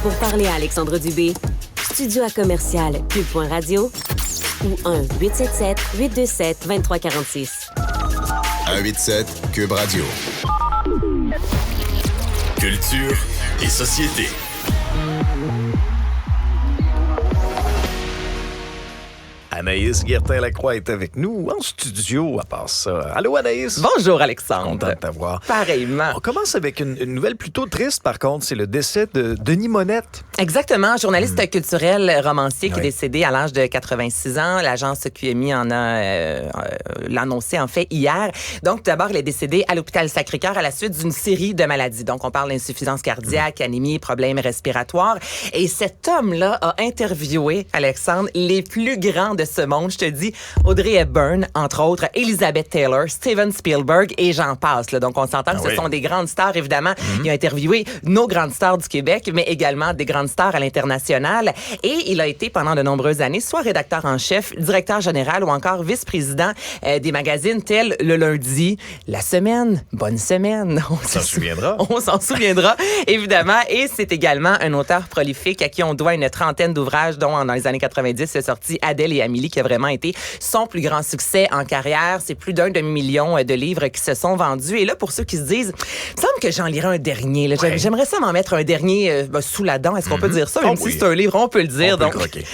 Pour parler à Alexandre Dubé, studio à commercial cube.radio ou 1-877-827-2346. 187 Cube Radio. Culture et société. Anaïs Guertin-Lacroix est avec nous en studio à part ça. Allô Anaïs? Bonjour Alexandre. Content de t'avoir. Pareillement. On commence avec une nouvelle plutôt triste par contre, c'est le décès de Denis Monette. Exactement, journaliste culturel romancier qui est décédé à l'âge de 86 ans. L'agence QMI en a l'annoncé en fait hier. Donc tout d'abord, il est décédé à l'hôpital Sacré-Cœur à la suite d'une série de maladies. Donc on parle d'insuffisance cardiaque, anémie, problèmes respiratoires. Et cet homme-là a interviewé, Alexandre, les plus grands de ce monde. Je te dis, Audrey Hepburn, entre autres, Elizabeth Taylor, Steven Spielberg et j'en passe. Là. Donc on s'entend que ce sont des grandes stars, évidemment. Il a interviewé nos grandes stars du Québec, mais également des grandes stars à l'international. Et il a été pendant de nombreuses années soit rédacteur en chef, directeur général ou encore vice-président des magazines tels Le Lundi, La Semaine, Bonne Semaine. On s'en souviendra. On s'en souviendra, évidemment. Et c'est également un auteur prolifique à qui on doit une trentaine d'ouvrages, dont dans les années 90, c'est sorti Adèle et Amélie, qui a vraiment été son plus grand succès en carrière. C'est plus d'un demi-million de livres qui se sont vendus. Et là, pour ceux qui se disent, il me semble que j'en lirai un dernier. Là. Ouais. J'aimerais ça m'en mettre un dernier sous la dent. Est-ce qu'on peut dire ça? Même si c'est un livre, on peut le dire.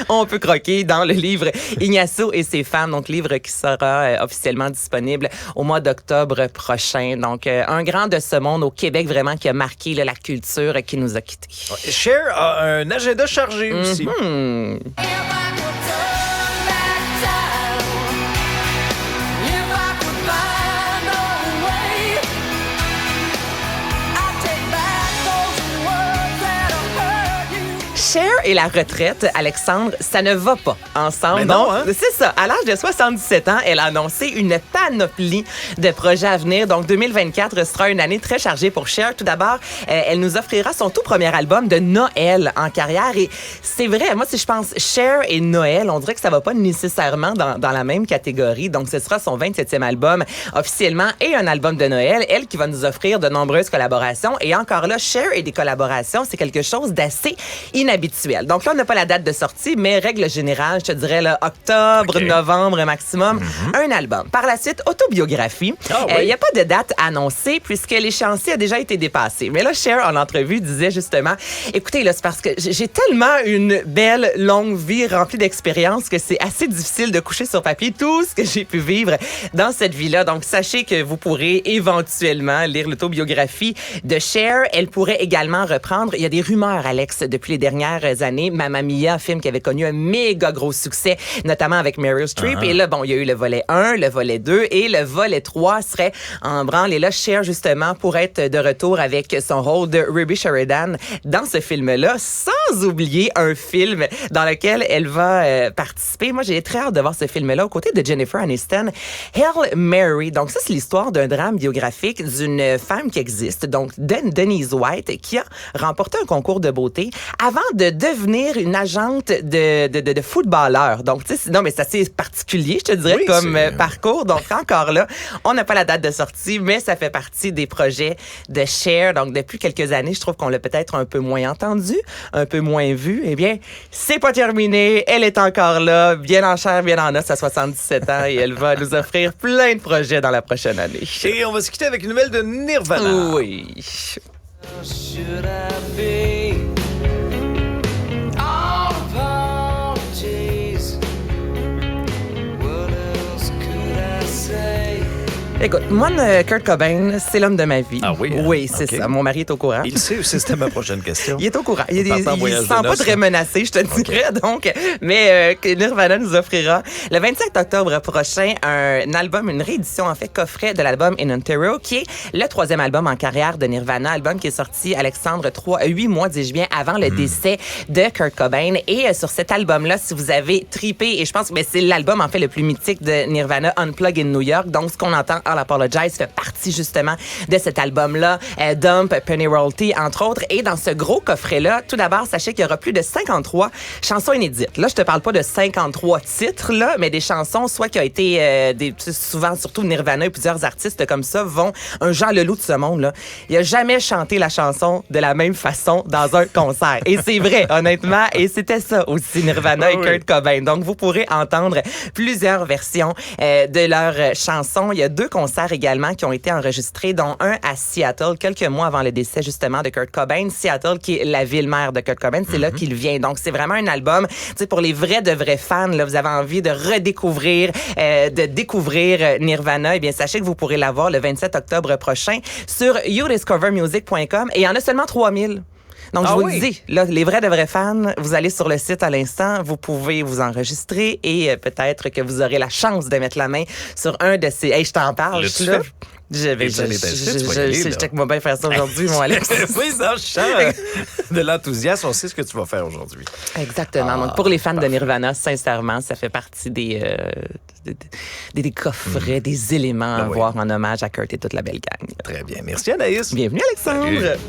On peut croquer dans le livre Ignacio et ses femmes, donc livre qui sera officiellement disponible au mois d'octobre prochain. Donc, un grand de ce monde au Québec, vraiment, qui a marqué là, la culture qui nous a quittés. Cher a un agenda chargé aussi. Cher et la retraite, Alexandre, ça ne va pas ensemble. Mais non, hein? C'est ça. À l'âge de 77 ans, elle a annoncé une panoplie de projets à venir. Donc, 2024 sera une année très chargée pour Cher. Tout d'abord, elle nous offrira son tout premier album de Noël en carrière. Et c'est vrai, moi, si je pense Cher et Noël, on dirait que ça va pas nécessairement dans la même catégorie. Donc, ce sera son 27e album officiellement et un album de Noël. Elle qui va nous offrir de nombreuses collaborations. Et encore là, Cher et des collaborations, c'est quelque chose d'assez inhabituel. Donc là, on n'a pas la date de sortie, mais règle générale, je te dirais là, octobre, novembre maximum, un album. Par la suite, autobiographie. Il n'y a pas de date annoncée puisque l'échéancier a déjà été dépassé. Mais là, Cher, en entrevue, disait justement, écoutez, là, c'est parce que j'ai tellement une belle, longue vie remplie d'expériences que c'est assez difficile de coucher sur papier tout ce que j'ai pu vivre dans cette vie-là. Donc, sachez que vous pourrez éventuellement lire l'autobiographie de Cher. Elle pourrait également reprendre, il y a des rumeurs, Alex, depuis les dernières années, Mamma Mia, un film qui avait connu un méga gros succès, notamment avec Meryl Streep. Et là, bon, il y a eu le volet 1, le volet 2 et le volet 3 serait en branle. Et là, Cher, justement, pour être de retour avec son rôle de Ruby Sheridan dans ce film-là, sans oublier un film dans lequel elle va participer. Moi, j'ai très hâte de voir ce film-là aux côtés de Jennifer Aniston. Hail Mary. Donc, ça, c'est l'histoire d'un drame biographique d'une femme qui existe, donc Denise White, qui a remporté un concours de beauté avant de devenir une agente de footballeur. Donc, tu sais, non, mais c'est assez particulier, je te dirais, comme parcours. Donc, encore là, on n'a pas la date de sortie, mais ça fait partie des projets de Cher. Donc, depuis quelques années, je trouve qu'on l'a peut-être un peu moins entendu, un peu moins vu. Eh bien, c'est pas terminé. Elle est encore là, bien en chair, bien en os, à 77 ans, et elle va nous offrir plein de projets dans la prochaine année. Et on va se quitter avec une nouvelle de Nirvana. Oui. Should I be? Écoute, moi, Kurt Cobain, c'est l'homme de ma vie. Ah oui? Oui, c'est ça. Mon mari est au courant. Il sait aussi, c'était ma prochaine question. Il est au courant. Il ne sent pas noces, très menacé, je te dirais. Donc, mais Nirvana nous offrira le 25 octobre prochain un album, une réédition, en fait, coffret de l'album In Ontario, qui est le 3e album en carrière de Nirvana, album qui est sorti, Alexandre, 8 mois, dis-je bien, avant le décès de Kurt Cobain. Et sur cet album-là, si vous avez tripé, et je pense que c'est l'album, en fait, le plus mythique de Nirvana, Unplugged in New York. Donc, ce qu'on entend All Apologize fait partie justement de cet album-là. Dump, Penny Royalty, entre autres. Et dans ce gros coffret-là, tout d'abord, sachez qu'il y aura plus de 53 chansons inédites. Là, je te parle pas de 53 titres, là, mais des chansons, soit qui ont été souvent, surtout Nirvana et plusieurs artistes comme ça, vont un Jean Leloup de ce monde, là. Il a jamais chanté la chanson de la même façon dans un concert. Et c'est vrai, honnêtement. Et c'était ça aussi, Nirvana et Kurt Cobain. Donc, vous pourrez entendre plusieurs versions de leurs chansons. Il y a 2 concerts également qui ont été enregistrés, dont un à Seattle, quelques mois avant le décès, justement, de Kurt Cobain. Seattle, qui est la ville-mère de Kurt Cobain, c'est là qu'il vient. Donc, c'est vraiment un album, tu sais, pour les vrais de vrais fans, là, vous avez envie de redécouvrir, de découvrir Nirvana, eh bien, sachez que vous pourrez l'avoir le 27 octobre prochain sur youdiscovermusic.com. Et il y en a seulement 3000. Donc, je vous le dis, là, les vrais de vrais fans, vous allez sur le site à l'instant, vous pouvez vous enregistrer et peut-être que vous aurez la chance de mettre la main sur un de ces... Hey, je t'en parle, je suis là. Je check moi bien faire ça aujourd'hui, mon Alex. Oui, ça, je sens de l'enthousiasme. On sait ce que tu vas faire aujourd'hui. Exactement. Donc, pour les fans de Nirvana, sincèrement, ça fait partie des coffrets, des éléments à voir en hommage à Kurt et toute la belle gang. Très bien. Merci, Anaïs. Bienvenue, Alexandre. Salut.